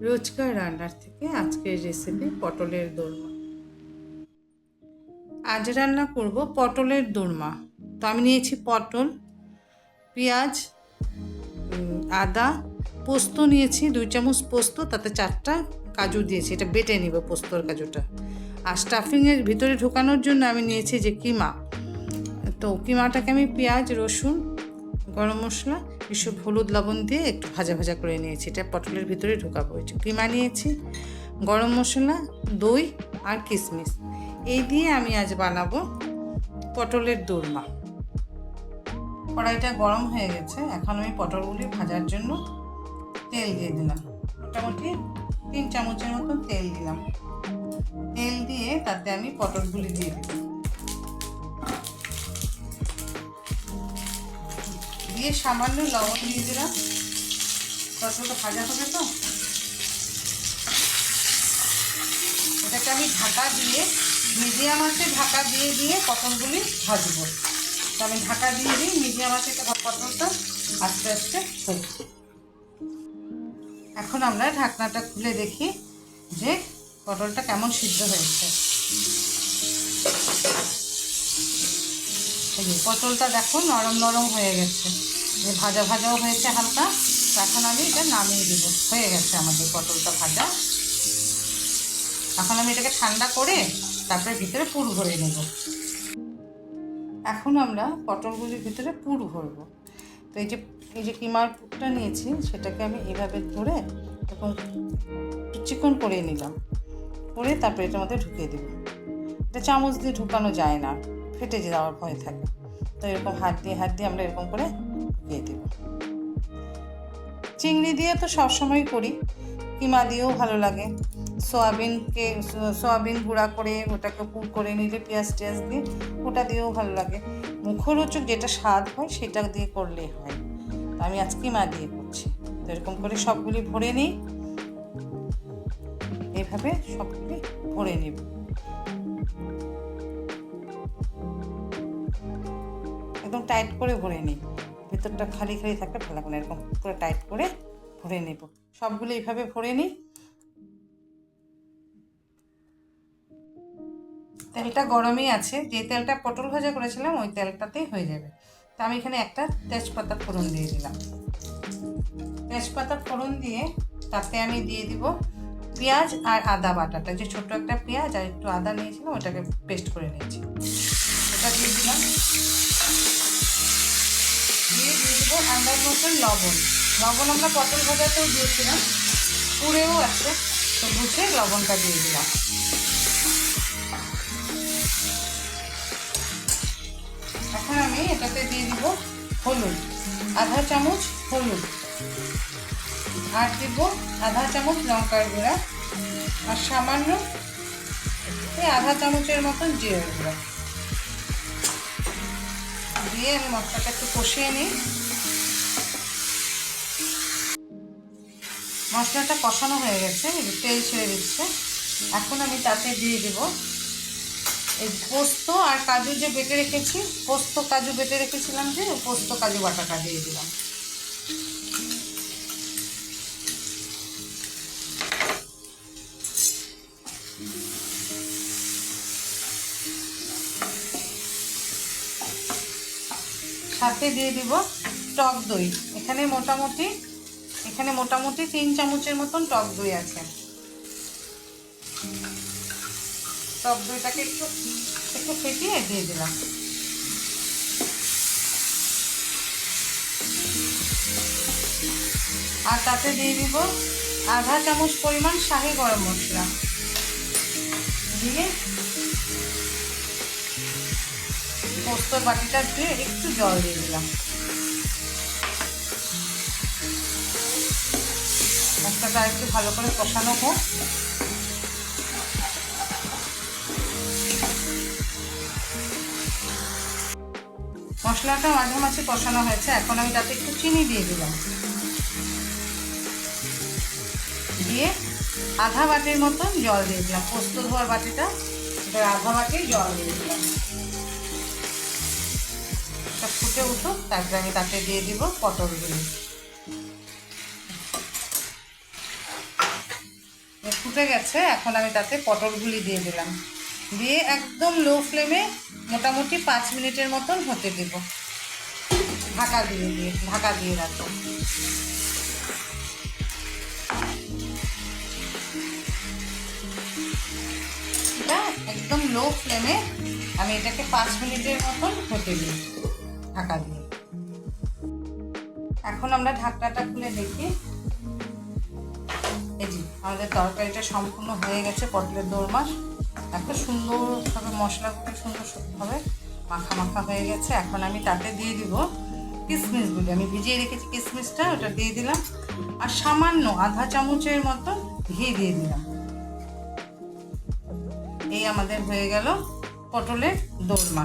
রোজকার রান্নার থেকে আজকের রেসিপি পটলের দোরমা। আজ রান্না করব পটলের দোরমা। তো আমি নিয়েছি পটল, পেঁয়াজ, আদা, পোস্ত নিয়েছি 2 চামচ পোস্ত, তাতে 4টা কাজু দিয়েছি, এটা বেটে নিব পোস্তর কাজুটা। আর স্টাফিংয়ের ভিতরে ঢোকানোর জন্য আমি নিয়েছি যে কিমা। তো কিমাটাকে আমি পেঁয়াজ, রসুন, গরম মশলা, এসব হলুদ লবণ দিয়ে একটু ভাজা ভাজা করে নিয়েছি, এটা পটলের ভিতরে ঢোকাবো। এটা কিমা নিয়েছি, গরম মশলা, দই আর কিশমিশ, এই দিয়ে আমি আজ বানাবো পটলের দোরমা। কড়াইটা গরম হয়ে গেছে, এখন আমি পটলগুলি ভাজার জন্য তেল দিয়ে দিলাম। মোটামুটি 3 চামচের মতো তেল দিলাম। তেল দিয়ে তাতে আমি পটলগুলি দিয়ে দিলাম, দিয়ে সামান্য লবণ দিয়ে দিলাম। পটলটা ভাজা হবে তো, এটাকে আমি ঢাকা দিয়ে মিডিয়াম আঁচে ঢাকা দিয়ে দিয়ে পটলগুলি ভাজবো। তো আমি ঢাকা দিয়ে দিই, মিডিয়াম আঁচে পটলটা আস্তে আস্তে হোক। এখন আমরা ঢাকনাটা খুলে দেখি যে পটলটা কেমন সিদ্ধ হয়েছে। পটলটা দেখো নরম নরম হয়ে গেছে, যে ভাজা ভাজাও হয়েছে হালকা। এখন আমি এটা নামিয়ে দেবো, হয়ে গেছে আমাদের পটলটা ভাজা। এখন আমি এটাকে ঠান্ডা করে তারপরে ভিতরে পুর ভরে নেব। এখন আমরা পটলগুলির ভিতরে পুর ভরবো। তো এই যে কিমার পুরটা নিয়েছি, সেটাকে আমি এভাবে ধরে এরকম চিকন করে নিলাম, করে তারপরে এটার মধ্যে ঢুকিয়ে দেবো। এটা চামচ দিয়ে ঢুকানো যায় না, ফেটে যাওয়ার ভয় থাকে। তো এরকম হাত দিয়ে আমরা এরকম করে ঢুকিয়ে দেবো। চিংড়ি দিয়ে তো সবসময় করি, কিমা দিয়েও ভালো লাগে। সয়াবিন গুঁড়া করে ওটাকে পুর করে নিলে পেঁয়াজ টেয়াজ দিয়ে, ওটা দিয়েও ভালো লাগে। মুখরোচক যেটা স্বাদ হয় সেটা দিয়ে করলেই হয়। তো আমি আজ কিমা দিয়ে করছি। তো এরকম করে সবগুলি ভরে নিই, এইভাবে সবগুলি ভরে নেব। একদম টাইট করে ভরে নিই, ভেতরটা খালি খালি থাকলে ভালো লাগে না। এরকম পুরো টাইট করে ভরে নেব, সবগুলো এইভাবে ভরে নিই। তেলটা গরমই আছে, যে তেলটা পটল ভাজা করেছিলাম ওই তেলটাতেই হয়ে যাবে। তো আমি এখানে একটা তেজপাতা ফোড়ন দিয়ে দিলাম। তেজপাতা ফোড়ন দিয়ে তাতে আমি দিয়ে দিব পেঁয়াজ আর আদা বাটাটা, যে ছোট একটা পেঁয়াজ আর একটু আদা নিয়েছিলাম, ওটাকে পেস্ট করে নিয়েছি, ওটা দিয়ে দিলাম। দিয়ে দিব আন্দাজ মতন লবণ। লবণ আমরা পটল ভাজাতেও দিয়েছিলাম, পুড়েও আছে, তো বুঝে লবণটা দিয়ে দিলাম। এখন আমি এটাতে দিয়ে দিব হলুদ, আধা চামচ হলুদ, আর দিব আধা চামচ লঙ্কার গুঁড়া, আর সামান্য আধা চামচের মতন জিরে গুঁড়া দিয়ে আমি মশলাটা একটু কষিয়ে নিই। মশলাটা কষানো হয়ে গেছে, তেল ছেড়ে দিচ্ছে। এখন আমি তাতে দিয়ে দেব এই পোস্ত আর কাজু যে বেটে রেখেছি, পোস্ত কাজু বেটে রেখেছিলাম, যে পোস্ত কাজু বাটাটা দিয়ে দিলাম। সাথে দিয়ে দিব টক দই। এখানে মোটামুটি 3 চামচের মতন টক দই আছে। টক দইটাকে একটু ফেটিয়ে দিয়ে দিলাম। আর তাতে দিয়ে দিব আধা চামচ পরিমাণ শাহি গরম মশলা, দিয়ে পোস্তর বাটিটা দিয়ে একটু জল দিয়ে দিলাম। মশলাটা একটু ভালো করে কষানো হোক। মশলাটা মাঝামাঝি কষানো হয়েছে, এখন আমি তাতে একটু চিনি দিয়ে দিলাম, দিয়ে আধা বাটির মতন জল দিয়ে দিলাম। পোস্ত ধোয়ার বাটিটা, এবার আধা বাটি জল দিয়ে দিলাম। এটা ফুটে উঠুক, তারপরে আমি তাতে দিয়ে দিব পটলগুলি। ফুটে গেছে। এখন আমি তাতে পটলগুলি দিয়ে দিলাম, দিয়ে একদম লো ফ্লেমে মোটামুটি 5 মিনিটের মতন হতে দেব, ঢাকা দিয়ে রাখবো। একদম লো ফ্লেমে আমি এটাকে 5 মিনিটের মতন হতে দিই ঢাকা দিয়ে। এখন আমরা ঢাকনাটা খুলে দেখি, এই যে আমাদের তরকারিটা সম্পূর্ণ হয়ে গেছে। পটলের দোরমা এত সুন্দরভাবে মশলাগুলো সুন্দরভাবে মাখা মাখা হয়ে গেছে। এখন আমি তাতে দিয়ে দিব কিশমিশগুলি, আমি ভিজিয়ে রেখেছি কিশমিশটা, ওটা দিয়ে দিলাম। আর সামান্য আধা চামচের মতো ঘি দিয়ে দিলাম। এই আমাদের হয়ে গেল পটলের দোরমা।